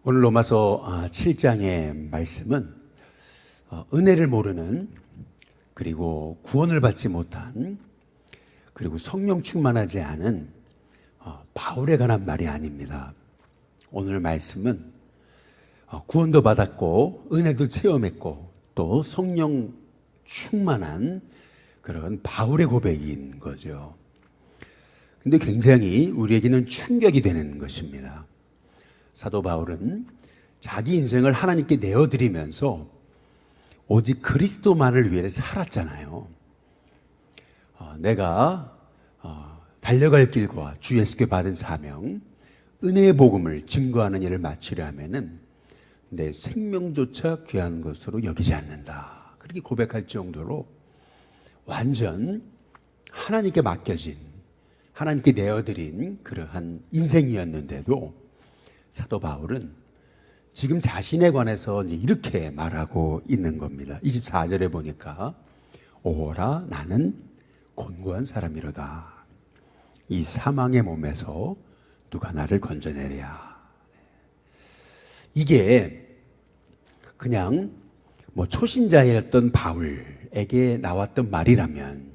오늘 로마서 7장의 말씀은 은혜를 모르는, 그리고 구원을 받지 못한, 그리고 성령 충만하지 않은 바울에 관한 말이 아닙니다. 오늘 말씀은 구원도 받았고 은혜도 체험했고 또 성령 충만한 그런 바울의 고백인 거죠. 근데 굉장히 우리에게는 충격이 되는 것입니다. 사도 바울은 자기 인생을 하나님께 내어드리면서 오직 그리스도만을 위해 살았잖아요. 내가 달려갈 길과 주 예수께 받은 사명, 은혜의 복음을 증거하는 일을 마치려면은 내 생명조차 귀한 것으로 여기지 않는다. 그렇게 고백할 정도로 완전 하나님께 맡겨진, 하나님께 내어드린 그러한 인생이었는데도 사도 바울은 지금 자신에 관해서 이렇게 말하고 있는 겁니다. 24절에 보니까 오라 나는 곤고한 사람이로다. 이 사망의 몸에서 누가 나를 건져내랴. 이게 그냥 초신자였던 바울에게 나왔던 말이라면,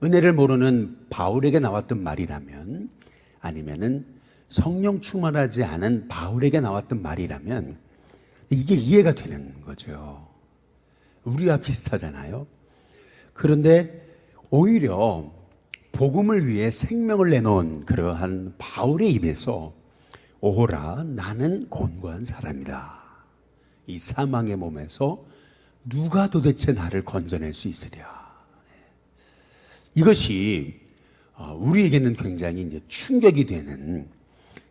은혜를 모르는 바울에게 나왔던 말이라면, 아니면은 성령 충만하지 않은 바울에게 나왔던 말이라면 이게 이해가 되는 거죠. 우리와 비슷하잖아요. 그런데 오히려 복음을 위해 생명을 내놓은 그러한 바울의 입에서 오호라 나는 곤고한 사람이다. 이 사망의 몸에서 누가 도대체 나를 건져낼 수 있으랴. 이것이 우리에게는 굉장히 이제 충격이 되는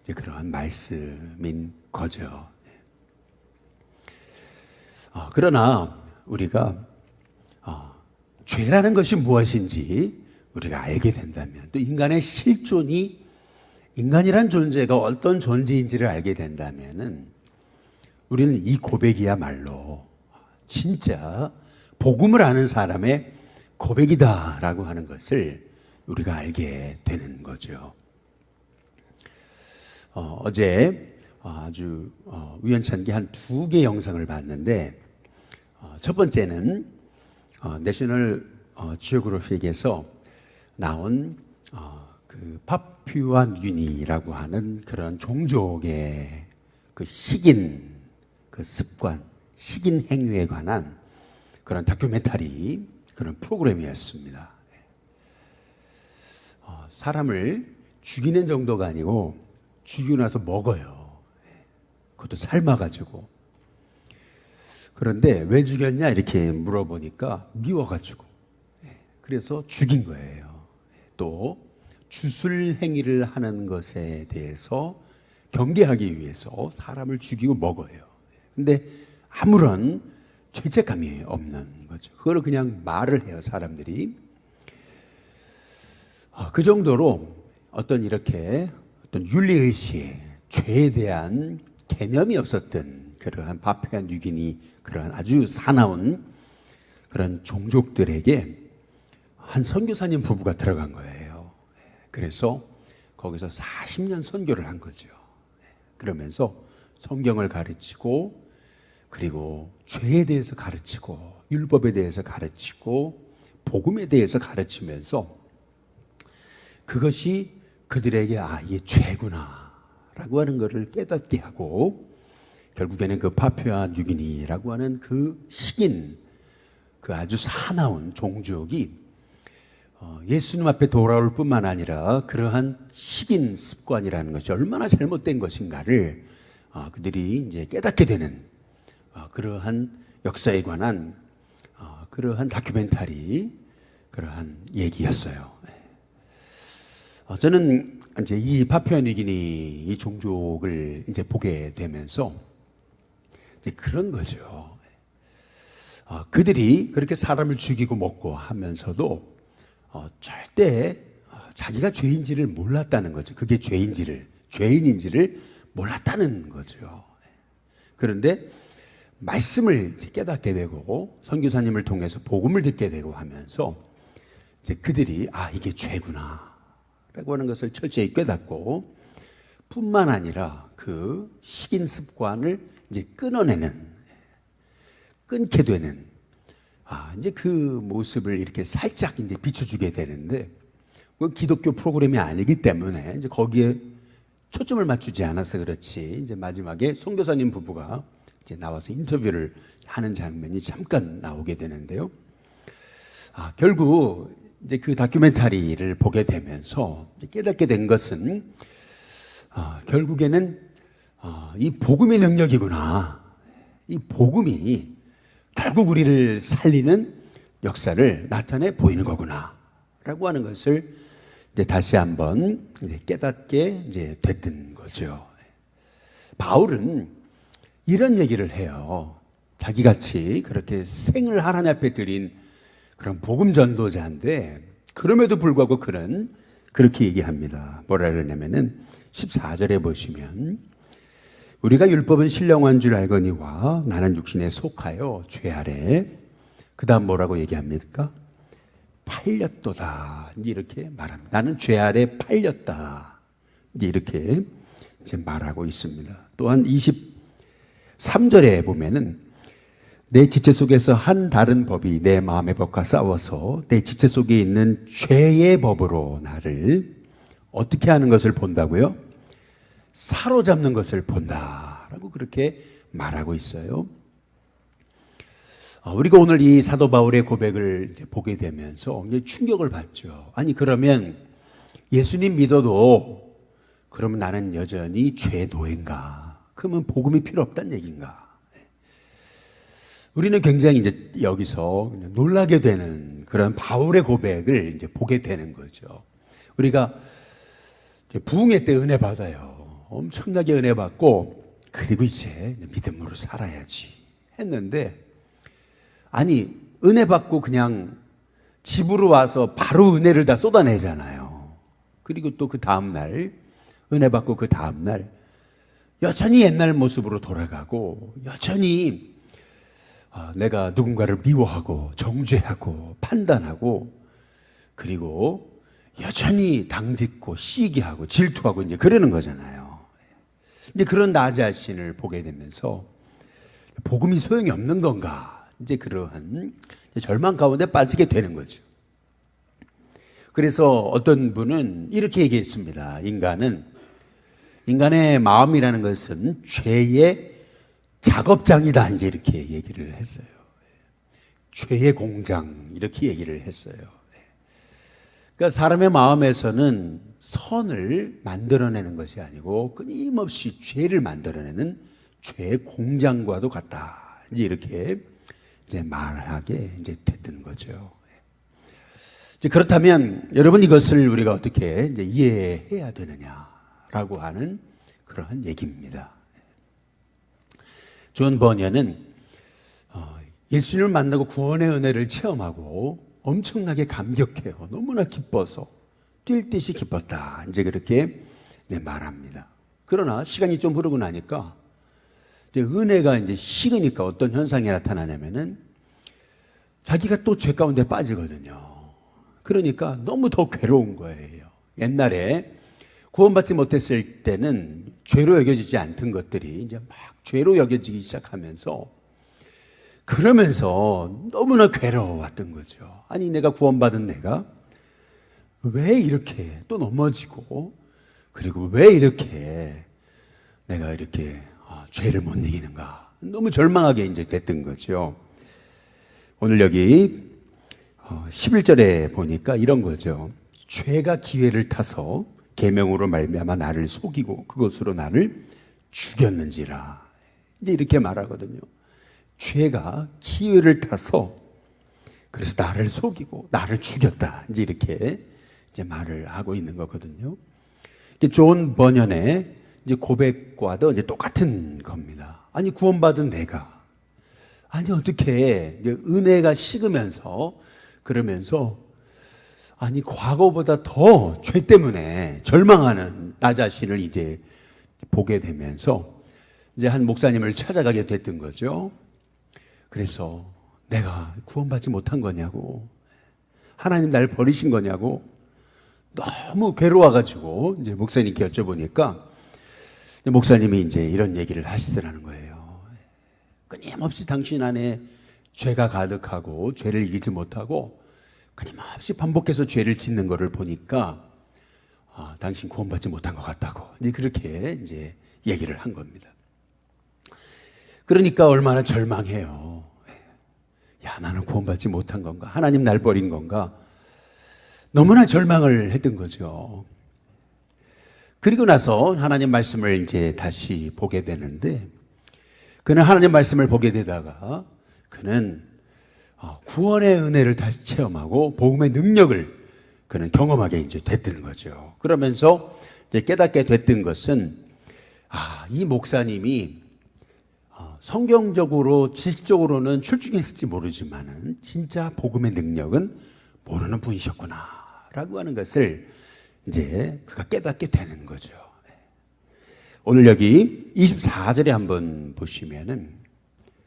그러한 말씀인 거죠. 그러나 우리가 죄라는 것이 무엇인지 우리가 알게 된다면, 또 인간의 실존이, 인간이란 존재가 어떤 존재인지를 알게 된다면은 우리는 이 고백이야말로 진짜 복음을 아는 사람의 고백이다라고 하는 것을 우리가 알게 되는 거죠. 어제 아주 우연찮게 한 2개 영상을 봤는데, 첫 번째는 내셔널 지오그래픽에서 나온 그 파푸아 뉴기니라고 하는 그런 종족의 그 식인 그 습관, 식인 행위에 관한 그런 다큐멘터리, 그런 프로그램이었습니다. 사람을 죽이는 정도가 아니고 죽이고 나서 먹어요. 그것도 삶아가지고. 그런데 왜 죽였냐 이렇게 물어보니까 미워가지고. 그래서 죽인 거예요. 또 주술 행위를 하는 것에 대해서 경계하기 위해서 사람을 죽이고 먹어요. 근데 아무런 죄책감이 없는 거죠. 그걸 그냥 말을 해요, 사람들이. 그 정도로 어떤 윤리의식, 죄에 대한 개념이 없었던 그러한 파푸아 뉴기니, 그러한 아주 사나운 그런 종족들에게 한 선교사님 부부가 들어간 거예요. 그래서 거기서 40년 선교를 한 거죠. 그러면서 성경을 가르치고, 그리고 죄에 대해서 가르치고, 율법에 대해서 가르치고, 복음에 대해서 가르치면서 그것이 그들에게 이게 죄구나 라고 하는 것을 깨닫게 하고, 결국에는 그 파푸아 뉴기니라고 하는 그 식인, 그 아주 사나운 종족이 예수님 앞에 돌아올 뿐만 아니라 그러한 식인 습관이라는 것이 얼마나 잘못된 것인가를 그들이 이제 깨닫게 되는 그러한 역사에 관한 그러한 다큐멘터리, 그러한 얘기였어요. 저는 이제 이 파푸아 뉴기니 이 종족을 이제 보게 되면서 이제 그런 거죠. 그들이 그렇게 사람을 죽이고 먹고 하면서도 절대 자기가 죄인지를 몰랐다는 거죠. 그게 죄인인지를 몰랐다는 거죠. 그런데 말씀을 깨닫게 되고 선교사님을 통해서 복음을 듣게 되고 하면서 이제 그들이 이게 죄구나 라고 하는 것을 철저히 깨닫고, 뿐만 아니라 그 그 식인 습관을 이제 끊게 되는, 이제 그 모습을 이렇게 살짝 이제 비춰주게 되는데, 그 기독교 프로그램이 아니기 때문에 이제 거기에 초점을 맞추지 않아서 그렇지, 이제 마지막에 선교사님 부부가 이제 나와서 인터뷰를 하는 장면이 잠깐 나오게 되는데요. 결국 이제 그 다큐멘터리를 보게 되면서 깨닫게 된 것은, 결국에는 이 복음의 능력이구나. 이 복음이 결국 우리를 살리는 역사를 나타내 보이는 거구나. 라고 하는 것을 이제 다시 한번 이제 깨닫게 이제 됐던 거죠. 바울은 이런 얘기를 해요. 자기같이 그렇게 생을 하나님 앞에 드린 그런 복음 전도자인데, 그럼에도 불구하고 그는 그렇게 얘기합니다. 뭐라 그러냐면은 14절에 보시면, 우리가 율법은 신령한 줄 알거니와 나는 육신에 속하여 죄 아래, 그 다음 뭐라고 얘기합니까? 팔렸도다. 이제 이렇게 말합니다. 나는 죄 아래 팔렸다. 이제 이렇게 이제 말하고 있습니다. 또한 23절에 보면은, 내 지체 속에서 한 다른 법이 내 마음의 법과 싸워서 내 지체 속에 있는 죄의 법으로 나를 어떻게 하는 것을 본다고요? 사로잡는 것을 본다라고 그렇게 말하고 있어요. 우리가 오늘 이 사도 바울의 고백을 이제 보게 되면서 이제 충격을 받죠. 아니, 그러면 예수님 믿어도 그러면 나는 여전히 죄의 노예인가? 그러면 복음이 필요 없다는 얘기인가? 우리는 굉장히 이제 여기서 놀라게 되는 그런 바울의 고백을 이제 보게 되는 거죠. 우리가 이제 부흥회 때 은혜 받아요. 엄청나게 은혜 받고, 그리고 이제 믿음으로 살아야지 했는데, 아니, 은혜 받고 그냥 집으로 와서 바로 은혜를 다 쏟아내잖아요. 그리고 또 그 다음날, 은혜 받고 그 다음날 여전히 옛날 모습으로 돌아가고, 여전히 내가 누군가를 미워하고 정죄하고 판단하고, 그리고 여전히 당짓고 시기하고 질투하고 이제 그러는 거잖아요. 이제 그런 나 자신을 보게 되면서 복음이 소용이 없는 건가? 이제 그러한 절망 가운데 빠지게 되는 거죠. 그래서 어떤 분은 이렇게 얘기했습니다. 인간의 마음이라는 것은 죄의 작업장이다. 이제 이렇게 얘기를 했어요. 죄의 공장, 이렇게 얘기를 했어요. 그러니까 사람의 마음에서는 선을 만들어내는 것이 아니고 끊임없이 죄를 만들어내는 죄의 공장과도 같다. 이제 이렇게 이제 말하게 이제 됐던 거죠. 이제 그렇다면 여러분, 이것을 우리가 어떻게 이제 이해해야 되느냐라고 하는 그러한 얘기입니다. 존 버녀는 예수님을 만나고 구원의 은혜를 체험하고 엄청나게 감격해요. 너무나 기뻐서 뛸 듯이 기뻤다. 이제 그렇게 이제 말합니다. 그러나 시간이 좀 흐르고 나니까 이제 은혜가 이제 식으니까 어떤 현상이 나타나냐면은 자기가 또 죄 가운데 빠지거든요. 그러니까 너무 더 괴로운 거예요. 옛날에 구원받지 못했을 때는 죄로 여겨지지 않던 것들이 이제 막 죄로 여겨지기 시작하면서, 그러면서 너무나 괴로웠던 거죠. 아니, 내가 구원받은 내가 왜 이렇게 또 넘어지고, 그리고 왜 이렇게 내가 이렇게 죄를 못 이기는가? 너무 절망하게 이제 됐던 거죠. 오늘 여기 11절에 보니까 이런 거죠. 죄가 기회를 타서 계명으로 말미암아 나를 속이고 그것으로 나를 죽였는지라. 이제 이렇게 말하거든요. 죄가 기회를 타서 그래서 나를 속이고 나를 죽였다. 이제 이렇게 이제 말을 하고 있는 거거든요. 존 버년의 이제 고백과도 이제 똑같은 겁니다. 아니, 구원받은 내가, 아니 어떻게 은혜가 식으면서 그러면서, 아니 과거보다 더 죄 때문에 절망하는 나 자신을 이제 보게 되면서 이제 한 목사님을 찾아가게 됐던 거죠. 그래서 내가 구원받지 못한 거냐고, 하나님 날 버리신 거냐고 너무 괴로워가지고 이제 목사님께 여쭤보니까, 목사님이 이제 이런 얘기를 하시더라는 거예요. 끊임없이 당신 안에 죄가 가득하고 죄를 이기지 못하고 끊임없이 반복해서 죄를 짓는 것을 보니까 당신 구원받지 못한 것 같다고 이제 그렇게 이제 얘기를 한 겁니다. 그러니까 얼마나 절망해요. 야, 나는 구원받지 못한 건가? 하나님 날 버린 건가? 너무나 절망을 했던 거죠. 그리고 나서 하나님 말씀을 이제 다시 보게 되는데, 그는 하나님 말씀을 보게 되다가 그는 구원의 은혜를 다시 체험하고 복음의 능력을 그는 경험하게 이제 됐던 거죠. 그러면서 이제 깨닫게 됐던 것은 이 목사님이 성경적으로 지식적으로는 출중했을지 모르지만은 진짜 복음의 능력은 모르는 분이셨구나라고 하는 것을 이제 그가 깨닫게 되는 거죠. 오늘 여기 24절에 한번 보시면은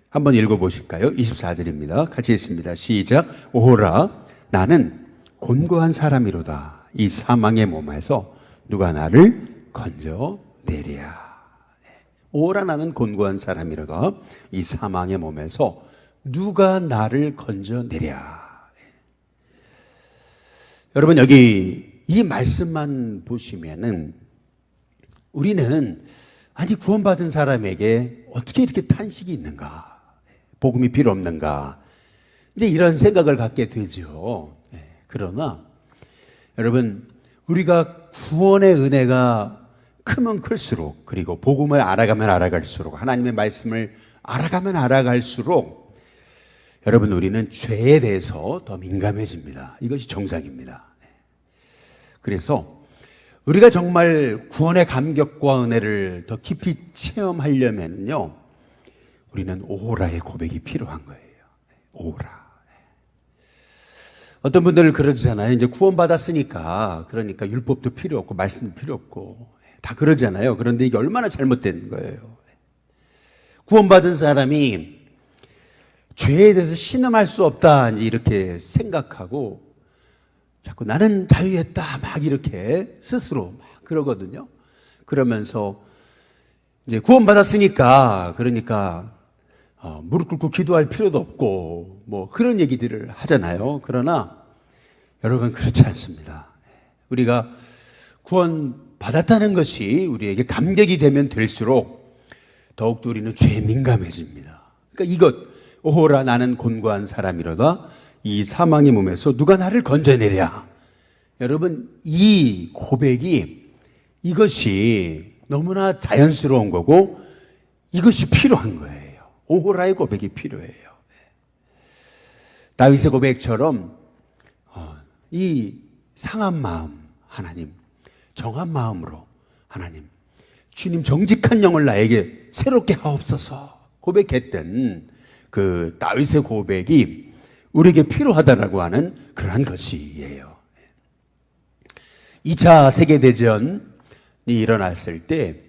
한번 읽어보실까요? 24절입니다. 같이 읽습니다. 시작. 오호라, 나는 곤고한 사람이로다. 이 사망의 몸에서 누가 나를 건져내랴. 오호라, 나는 곤고한 사람이로다. 이 사망의 몸에서 누가 나를 건져내랴. 여러분, 여기 이 말씀만 보시면은 우리는 구원받은 사람에게 어떻게 이렇게 탄식이 있는가? 복음이 필요 없는가? 이제 이런 생각을 갖게 되죠. 그러나 여러분, 우리가 구원의 은혜가 크면 클수록, 그리고 복음을 알아가면 알아갈수록, 하나님의 말씀을 알아가면 알아갈수록 여러분, 우리는 죄에 대해서 더 민감해집니다. 이것이 정상입니다. 그래서 우리가 정말 구원의 감격과 은혜를 더 깊이 체험하려면요, 우리는 오호라의 고백이 필요한 거예요. 오호라. 어떤 분들은 그러잖아요. 이제 구원받았으니까, 그러니까 율법도 필요 없고 말씀도 필요 없고 다 그러잖아요. 그런데 이게 얼마나 잘못된 거예요. 구원받은 사람이 죄에 대해서 신음할 수 없다 이렇게 생각하고 자꾸 나는 자유했다 막 이렇게 스스로 막 그러거든요. 그러면서 이제 구원받았으니까, 그러니까 무릎 꿇고 기도할 필요도 없고 뭐 그런 얘기들을 하잖아요. 그러나 여러분, 그렇지 않습니다. 우리가 구원받았다는 것이 우리에게 감격이 되면 될수록 더욱더 우리는 죄에 민감해집니다. 그러니까 이것, 오호라, 나는 곤고한 사람이로다. 이 사망의 몸에서 누가 나를 건져내랴. 여러분, 이 고백이, 이것이 너무나 자연스러운 거고 이것이 필요한 거예요. 오호라의 고백이 필요해요. 다윗의 고백처럼 이 상한 마음, 하나님, 정한 마음으로 하나님, 주님, 정직한 영을 나에게 새롭게 하옵소서 고백했던 그 다윗의 고백이 우리에게 필요하다라고 하는 그러한 것이에요. 2차 세계대전이 일어났을 때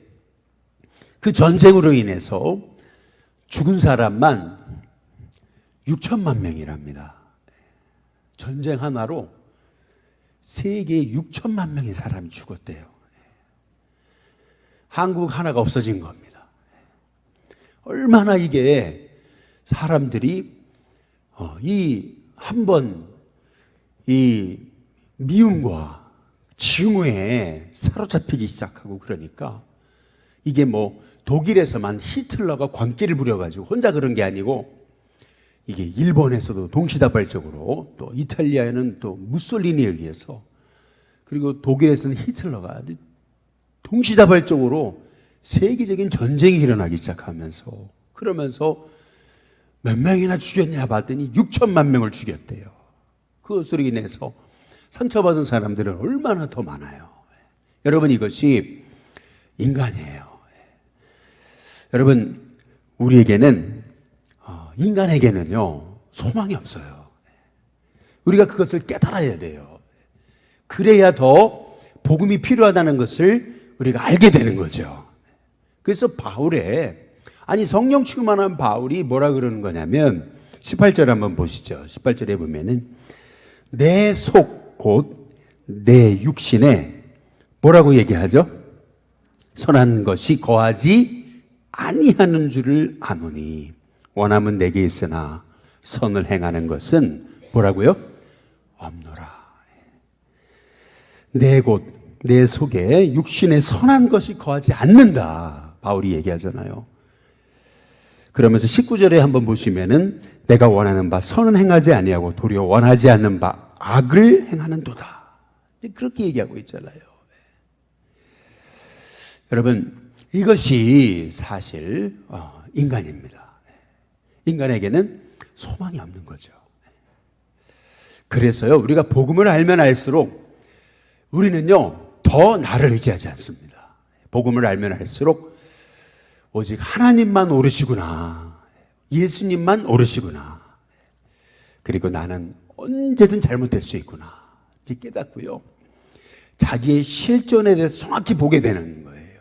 그 전쟁으로 인해서 죽은 사람만 6천만 명이랍니다. 전쟁 하나로 세계 6천만 명의 사람이 죽었대요. 한국 하나가 없어진 겁니다. 얼마나 이게 사람들이 이 한 번 이 미움과 증오에 사로잡히기 시작하고, 그러니까 이게 뭐 독일에서만 히틀러가 광기를 부려가지고 혼자 그런 게 아니고, 이게 일본에서도 동시다발적으로, 또 이탈리아에는 또 무솔리니에 의해서, 그리고 독일에서는 히틀러가 동시다발적으로 세계적인 전쟁이 일어나기 시작하면서, 그러면서 몇 명이나 죽였냐 봤더니 6천만 명을 죽였대요. 그것으로 인해서 상처받은 사람들은 얼마나 더 많아요. 여러분, 이것이 인간이에요. 여러분, 우리에게는 인간에게는요 소망이 없어요. 우리가 그것을 깨달아야 돼요. 그래야 더 복음이 필요하다는 것을 우리가 알게 되는 거죠. 그래서 성령 충만한 바울이 뭐라 그러는 거냐면 18절 한번 보시죠. 18절에 보면은 내 속 곧 내 육신에 뭐라고 얘기하죠? 선한 것이 거하지 아니하는 줄을 아노니 원함은 내게 있으나 선을 행하는 것은 뭐라고요? 없노라. 내 속에 육신의 선한 것이 거하지 않는다. 바울이 얘기하잖아요. 그러면서 19절에 한번 보시면은 내가 원하는 바 선은 행하지 아니하고 도리어 원하지 않는 바 악을 행하는도다. 그렇게 얘기하고 있잖아요. 여러분, 이것이 사실 인간입니다. 인간에게는 소망이 없는 거죠. 그래서요, 우리가 복음을 알면 알수록 우리는요, 더 나를 의지하지 않습니다. 복음을 알면 알수록 오직 하나님만 오르시구나, 예수님만 오르시구나, 그리고 나는 언제든 잘못될 수 있구나 이제 깨닫고요, 자기의 실존에 대해서 정확히 보게 되는 거예요.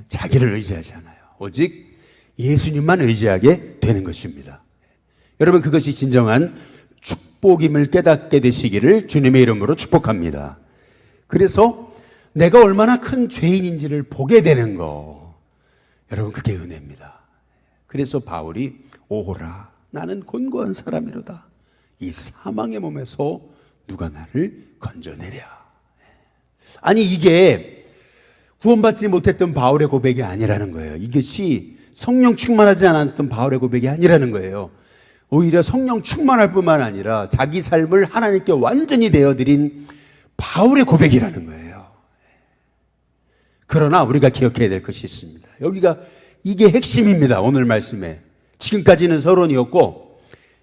자기를 의지하지 않아요. 오직 예수님만 의지하게 되는 것입니다. 여러분, 그것이 진정한 축복임을 깨닫게 되시기를 주님의 이름으로 축복합니다. 그래서 내가 얼마나 큰 죄인인지를 보게 되는 거, 여러분, 그게 은혜입니다. 그래서 바울이 오호라, 나는 곤고한 사람이로다. 이 사망의 몸에서 누가 나를 건져내랴. 아니, 이게 구원받지 못했던 바울의 고백이 아니라는 거예요. 이것이 성령 충만하지 않았던 바울의 고백이 아니라는 거예요. 오히려 성령 충만할 뿐만 아니라 자기 삶을 하나님께 완전히 되어드린 바울의 고백이라는 거예요. 그러나 우리가 기억해야 될 것이 있습니다. 이게 핵심입니다. 오늘 말씀에. 지금까지는 서론이었고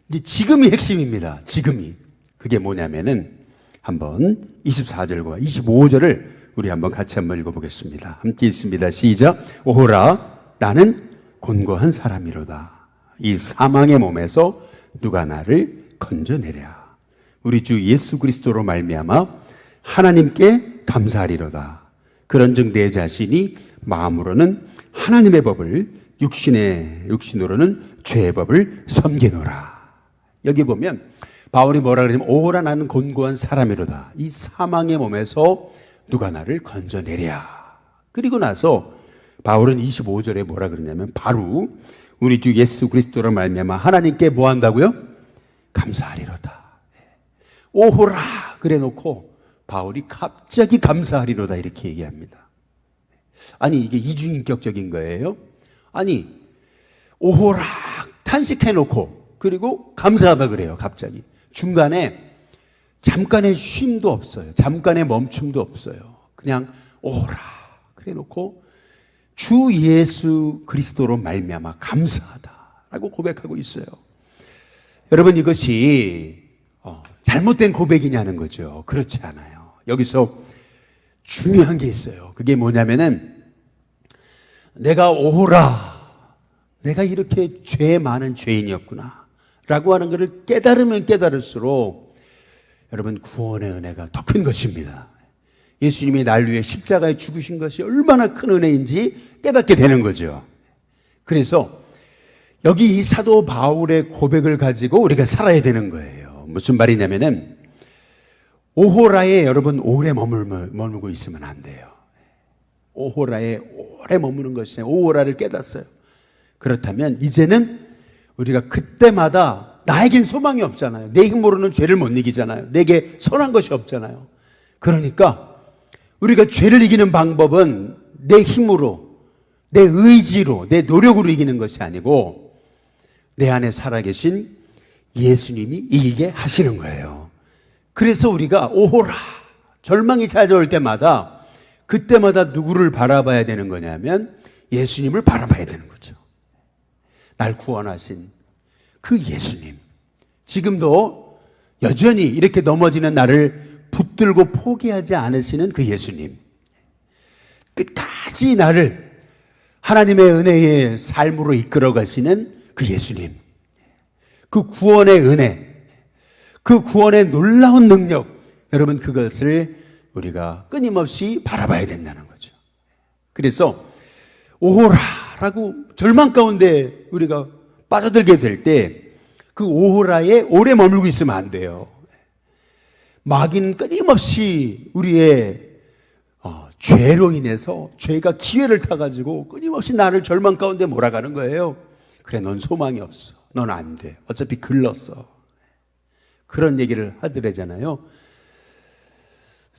이제 지금이 핵심입니다. 지금이. 그게 뭐냐면은 한번 24절과 25절을 우리 한번 같이 한번 읽어보겠습니다. 함께 읽습니다. 시작. 오호라, 나는 곤고한 사람이로다. 이 사망의 몸에서 누가 나를 건져내랴. 우리 주 예수 그리스도로 말미암아 하나님께 감사하리로다. 그런즉 내 자신이 마음으로는 하나님의 법을, 육신으로는 죄의 법을 섬기노라. 여기 보면 바울이 뭐라 그러냐면 오호라, 나는 곤고한 사람이로다. 이 사망의 몸에서 누가 나를 건져내랴. 그리고 나서 바울은 25절에 뭐라 그러냐면 바로 우리 주 예수 그리스도로 말미암아 하나님께 뭐 한다고요? 감사하리로다. 오호라 그래 놓고 바울이 갑자기 감사하리로다 이렇게 얘기합니다. 아니, 이게 이중인격적인 거예요? 아니, 오호라 탄식해 놓고 그리고 감사하다 그래요. 갑자기 중간에 잠깐의 쉼도 없어요. 잠깐의 멈춤도 없어요. 그냥 오호라 그래 놓고 주 예수 그리스도로 말미암아 감사하다라고 고백하고 있어요. 여러분, 이것이 잘못된 고백이냐는 거죠. 그렇지 않아요. 여기서 중요한 게 있어요. 그게 뭐냐면은 내가 오호라, 내가 이렇게 죄 많은 죄인이었구나 라고 하는 것을 깨달으면 깨달을수록 여러분, 구원의 은혜가 더 큰 것입니다. 예수님이 날 위해 십자가에 죽으신 것이 얼마나 큰 은혜인지 깨닫게 되는 거죠. 그래서 여기 이 사도 바울의 고백을 가지고 우리가 살아야 되는 거예요. 무슨 말이냐면은 오호라에 여러분 오래 머물고 있으면 안 돼요. 오호라에 오래 머무는 것이 오호라를 깨닫어요. 그렇다면 이제는 우리가 그때마다 나에겐 소망이 없잖아요. 내 힘으로는 죄를 못 이기잖아요. 내게 선한 것이 없잖아요. 그러니까 우리가 죄를 이기는 방법은 내 힘으로, 내 의지로, 내 노력으로 이기는 것이 아니고 내 안에 살아계신 예수님이 이기게 하시는 거예요. 그래서 우리가 오호라, 절망이 찾아올 때마다 그때마다 누구를 바라봐야 되는 거냐면 예수님을 바라봐야 되는 거죠. 날 구원하신 그 예수님. 지금도 여전히 이렇게 넘어지는 나를 붙들고 포기하지 않으시는 그 예수님. 끝까지 나를 하나님의 은혜의 삶으로 이끌어 가시는 그 예수님. 그 구원의 은혜, 그 구원의 놀라운 능력, 여러분, 그것을 우리가 끊임없이 바라봐야 된다는 거죠. 그래서 오호라라고 절망 가운데 우리가 빠져들게 될 때 그 오호라에 오래 머물고 있으면 안 돼요. 마귀는 끊임없이 우리의 죄로 인해서 죄가 기회를 타가지고 끊임없이 나를 절망 가운데 몰아가는 거예요. 그래, 넌 소망이 없어. 넌 안 돼. 어차피 글렀어. 그런 얘기를 하더래잖아요.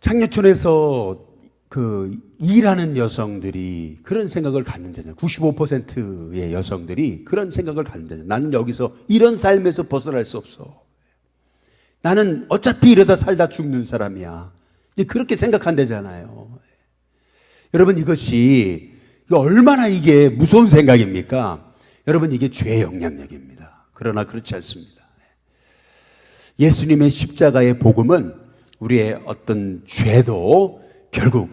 창녀촌에서 일하는 여성들이 그런 생각을 갖는다잖아요. 95%의 여성들이 그런 생각을 갖는다잖아요. 나는 여기서 이런 삶에서 벗어날 수 없어. 나는 어차피 이러다 살다 죽는 사람이야. 그렇게 생각한다잖아요. 여러분, 이것이 얼마나 이게 무서운 생각입니까? 여러분, 이게 죄의 영향력입니다. 그러나 그렇지 않습니다. 예수님의 십자가의 복음은 우리의 어떤 죄도 결국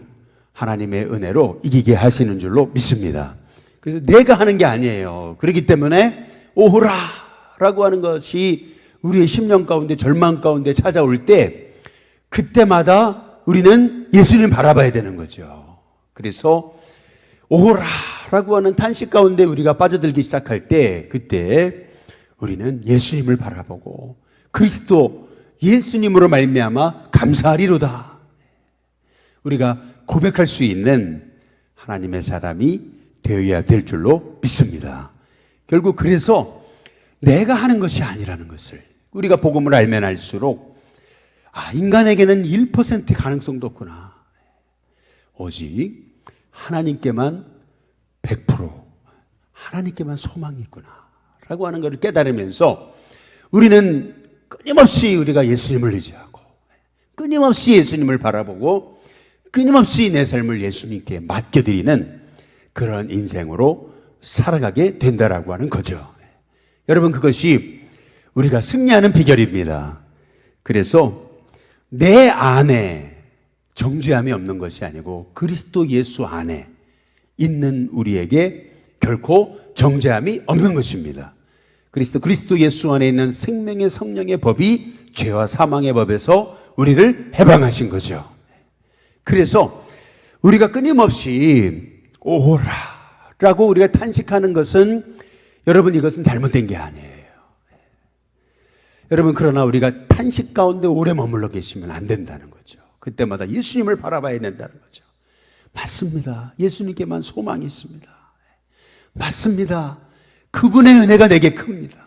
하나님의 은혜로 이기게 하시는 줄로 믿습니다. 그래서 내가 하는 게 아니에요. 그렇기 때문에 오호라 라고 하는 것이 우리의 심령 가운데 절망 가운데 찾아올 때 그때마다 우리는 예수님을 바라봐야 되는 거죠. 그래서 오호라 라고 하는 탄식 가운데 우리가 빠져들기 시작할 때 그때 우리는 예수님을 바라보고 그리스도 예수님으로 말미암아 감사하리로다. 우리가 고백할 수 있는 하나님의 사람이 되어야 될 줄로 믿습니다. 결국 그래서 내가 하는 것이 아니라는 것을 우리가 복음을 알면 알수록 인간에게는 1% 가능성도 없구나. 오직 하나님께만 100% 하나님께만 소망이 있구나 라고 하는 것을 깨달으면서 우리는 끊임없이 우리가 예수님을 의지하고 끊임없이 예수님을 바라보고 끊임없이 내 삶을 예수님께 맡겨드리는 그런 인생으로 살아가게 된다라고 하는 거죠. 여러분, 그것이 우리가 승리하는 비결입니다. 그래서 내 안에 정죄함이 없는 것이 아니고 그리스도 예수 안에 있는 우리에게 결코 정죄함이 없는 것입니다. 그리스도 예수 안에 있는 생명의 성령의 법이 죄와 사망의 법에서 우리를 해방하신 거죠. 그래서 우리가 끊임없이 오호라 라고 우리가 탄식하는 것은 여러분, 이것은 잘못된 게 아니에요. 여러분, 그러나 우리가 탄식 가운데 오래 머물러 계시면 안 된다는 거죠. 그때마다 예수님을 바라봐야 된다는 거죠. 맞습니다. 예수님께만 소망이 있습니다. 맞습니다. 그분의 은혜가 내게 큽니다.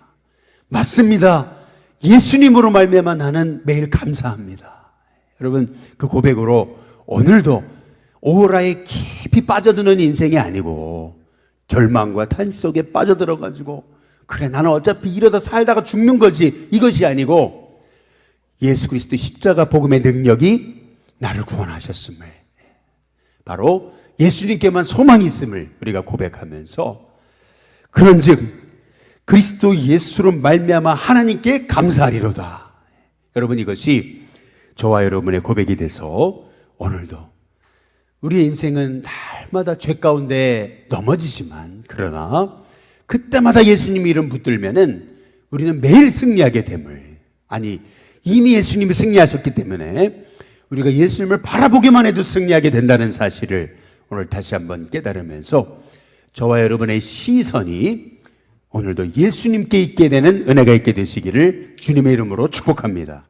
맞습니다. 예수님으로 말미암아 나는 매일 감사합니다. 여러분, 그 고백으로 오늘도 오호라에 깊이 빠져드는 인생이 아니고 절망과 탄식 속에 빠져들어가지고 그래, 나는 어차피 이러다 살다가 죽는 거지, 이것이 아니고 예수 그리스도 십자가 복음의 능력이 나를 구원하셨음을, 바로 예수님께만 소망이 있음을 우리가 고백하면서 그런즉 그리스도 예수로 말미암아 하나님께 감사하리로다. 여러분, 이것이 저와 여러분의 고백이 돼서 오늘도 우리의 인생은 날마다 죄 가운데 넘어지지만 그러나 그때마다 예수님 이름 붙들면은 우리는 매일 승리하게 됨을, 이미 예수님이 승리하셨기 때문에 우리가 예수님을 바라보기만 해도 승리하게 된다는 사실을 오늘 다시 한번 깨달으면서 저와 여러분의 시선이 오늘도 예수님께 있게 되는 은혜가 있게 되시기를 주님의 이름으로 축복합니다.